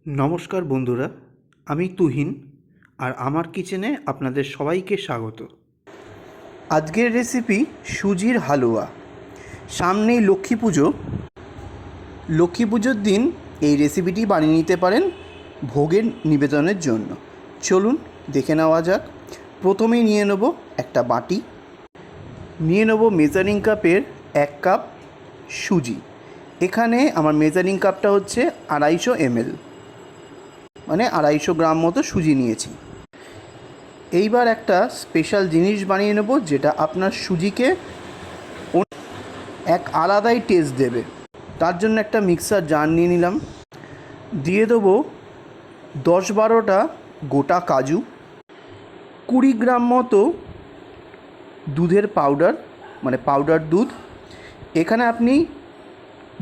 নমস্কার বন্ধুরা, আমি তুহিন আর আমার কিচেনে আপনাদের সবাইকে স্বাগত। আজকের রেসিপি সুজির হালুয়া। সামনেই লক্ষ্মী পুজো। লক্ষ্মী পুজোর দিন এই রেসিপিটি বানিয়ে নিতে পারেন ভোগের নিবেদনের জন্য। চলুন দেখে নেওয়া যাক। প্রথমেই নিয়ে নেব একটা বাটি, নিয়ে নেব মেজারিং কাপের 1 কাপ সুজি। এখানে আমার মেজারিং কাপটা হচ্ছে 250 ml, মানে 250 গ্রাম মতো সুজি নিয়েছি। এইবার একটা স্পেশাল জিনিস বানিয়ে নেব, যেটা আপনার সুজিকে এক আলাদাই টেস্ট দেবে। তার জন্য একটা মিক্সার জার নিয়ে নিলাম। দিয়ে দেবো 10-12টা গোটা কাজু, 20 গ্রাম মতো দুধের পাউডার, মানে পাউডার দুধ। এখানে আপনি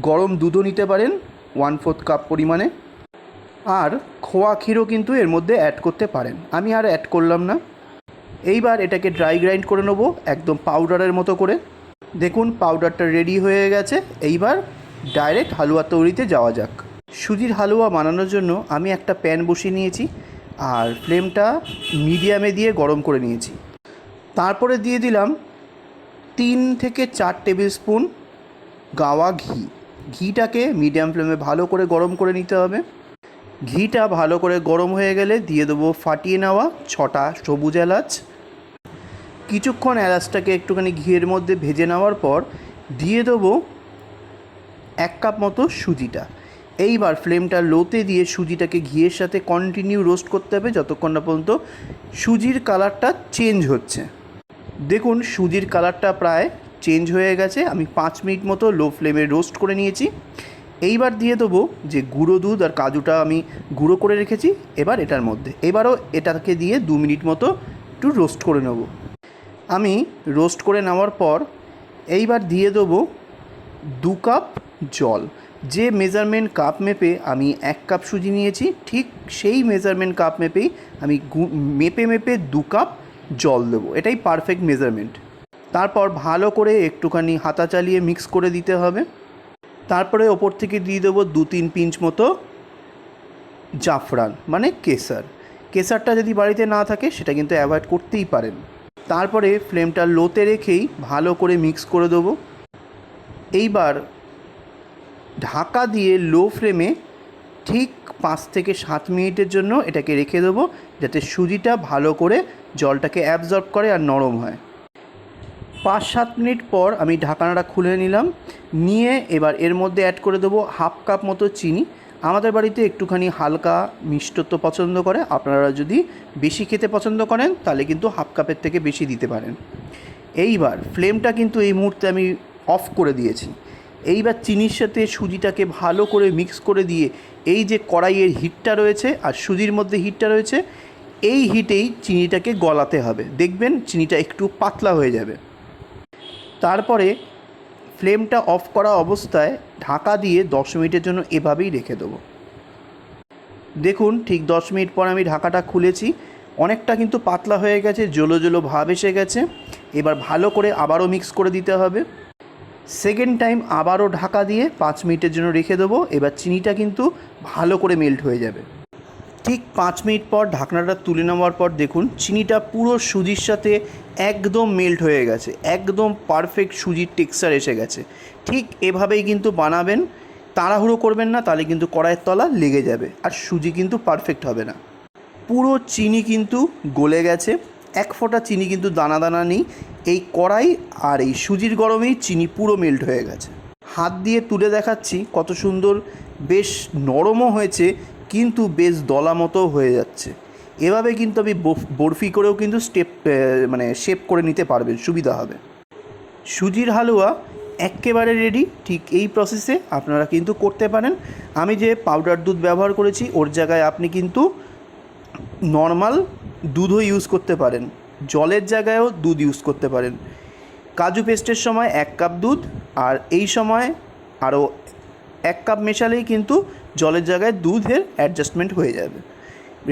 গরম দুধও নিতে পারেন 1/4 কাপ পরিমাণে। আর খোয়া ক্ষীরও কিন্তু এর মধ্যে অ্যাড করতে পারেন, আমি আর অ্যাড করলাম না। এইবার এটাকে ড্রাই গ্রাইন্ড করে নেব একদম পাউডারের মতো করে। দেখুন পাউডারটা রেডি হয়ে গেছে। এইবার ডাইরেক্ট হালুয়া তৈরিতে যাওয়া যাক। সুজির হালুয়া বানানোর জন্য আমি একটা প্যান বসিয়ে নিয়েছি আর ফ্লেমটা মিডিয়ামে দিয়ে গরম করে নিয়েছি। তারপরে দিয়ে দিলাম 3 থেকে 4 টেবিল স্পুন গাওয়া ঘি। ঘিটাকে মিডিয়াম ফ্লেমে ভালো করে গরম করে নিতে হবে। ঘিটা ভালো করে গরম হয়ে গেলে দিয়ে দেবো ফাটিয়ে নেওয়া 6টা সবুজ এলাচ। কিছুক্ষণ এলাচটাকে একটুখানি ঘিয়ের মধ্যে ভেজে নেওয়ার পর দিয়ে দেবো 1 কাপ মতো সুজিটা। এইবার ফ্লেমটা লোতে দিয়ে সুজিটাকে ঘিয়ের সাথে কন্টিনিউ রোস্ট করতে হবে যতক্ষণ না পর্যন্ত সুজির কালারটা চেঞ্জ হচ্ছে। দেখুন সুজির কালারটা প্রায় চেঞ্জ হয়ে গেছে। আমি 5 মিনিট মতো লো ফ্লেমে রোস্ট করে নিয়েছি। এইবার দিয়ে দেবো যে গুঁড়ো দুধ আর কাজুটা আমি গুঁড়ো করে রেখেছি এবার এটার মধ্যে। এবারও এটাকে দিয়ে 2 মিনিট মতো একটু রোস্ট করে নেব। আমি রোস্ট করে নেওয়ার পর এইবার দিয়ে দেবো 2 কাপ জল। যে মেজারমেন্ট কাপ মেপে আমি 1 কাপ সুজি নিয়েছি, ঠিক সেই মেজারমেন্ট কাপ মেপেই আমি মেপে 2 কাপ জল দেবো। এটাই পারফেক্ট মেজারমেন্ট। তারপর ভালো করে একটুখানি হাতা চালিয়ে মিক্স করে দিতে হবে। তারপরে ওপর থেকে দিয়ে দেবো 2-3 পিঞ্চ মতো জাফরান, মানে কেসার। কেসারটা যদি বাড়িতে না থাকে সেটা কিন্তু অ্যাভয়েড করতেই পারেন। তারপরে ফ্লেমটা লোতে রেখেই ভালো করে মিক্স করে দেবো। এইবার ঢাকা দিয়ে লো ফ্লেমে ঠিক 5 থেকে 7 মিনিটের জন্য এটাকে রেখে দেবো, যাতে সুজিটা ভালো করে জলটাকে অ্যাবজর্ব করে আর নরম হয়। 5-7 মিনিট পর আমি ঢাকনাটা খুলে নিলাম। নিয়ে এবার এর মধ্যে অ্যাড করে দেবো 1/2 কাপ মতো চিনি। আমাদের বাড়িতে একটুখানি হালকা মিষ্টত্ব পছন্দ করে, আপনারা যদি বেশি খেতে পছন্দ করেন তাহলে কিন্তু 1/2 কাপের থেকে বেশি দিতে পারেন। এইবার ফ্লেমটা কিন্তু এই মুহূর্তে আমি অফ করে দিয়েছি। এইবার চিনির সাথে সুজিটাকে ভালো করে মিক্স করে দিয়ে এই যে কড়াইয়ের হিটটা রয়েছে আর সুজির মধ্যে হিটটা রয়েছে, এই হিটেই চিনিটাকে গলাতে হবে। দেখবেন চিনিটা একটু পাতলা হয়ে যাবে। তারপরে ফ্লেমটা অফ করা অবস্থায় ঢাকা দিয়ে 10 মিনিটের জন্য এভাবেই রেখে দেবো। দেখুন ঠিক 10 মিনিট পর আমি ঢাকাটা খুলেছি। অনেকটা কিন্তু পাতলা হয়ে গেছে, জলো জলো ভাব এসে গেছে। এবার ভালো করে আবারও মিক্স করে দিতে হবে। সেকেন্ড টাইম আবারও ঢাকা দিয়ে 5 মিনিটের জন্য রেখে দেবো। এবার চিনিটা কিন্তু ভালো করে মেল্ট হয়ে যাবে। ঠিক 5 মিনিট পর ঢাকনাটা তুলে নেওয়ার পর দেখুন চিনিটা পুরো সুজির সাথে একদম মেল্ট হয়ে গেছে, একদম পারফেক্ট সুজির টেক্সচার এসে গেছে। ঠিক এভাবেই কিন্তু বানাবেন, তাড়াহুড়ো করবেন না, তাহলে কিন্তু কড়াইয়ের তলা লেগে যাবে আর সুজি কিন্তু পারফেক্ট হবে না। পুরো চিনি কিন্তু গলে গেছে, 1 ফোঁটা চিনি কিন্তু দানা দানা নেই। এই কড়াই আর এই সুজির গরমেই চিনি পুরো মেল্ট হয়ে গেছে। হাত দিয়ে তুলে দেখাচ্ছি কত সুন্দর, বেশ নরমও হয়েছে কিন্তু বেশ দলা মতো হয়ে যাচ্ছে। এভাবে কিন্তু আমি বরফি করেও কিন্তু শেপ করে নিতে পারবেন, সুবিধা হবে। সুজির হালুয়া একেবারে রেডি। ঠিক এই প্রসেসে আপনারা কিন্তু করতে পারেন। আমি যে পাউডার দুধ ব্যবহার করেছি ওর জায়গায় আপনি কিন্তু নর্মাল দুধও ইউজ করতে পারেন, জলের জায়গায়ও দুধ ইউজ করতে পারেন। কাজু পেস্টের সময় 1 কাপ দুধ আর এই সময় আরও 1 কাপ মেশালেই কিন্তু জলের জায়গায় দুধের অ্যাডজাস্টমেন্ট হয়ে যাবে।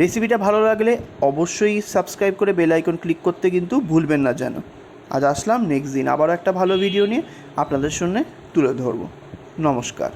রেসিপিটা ভালো লাগলে অবশ্যই সাবস্ক্রাইব করে বেল আইকন ক্লিক করতে কিন্তু ভুলবেন না যেন। আজ আসলাম নেক্সট দিন আবারও একটা ভালো ভিডিও নিয়ে আপনাদের সামনে তুলে ধরব। নমস্কার।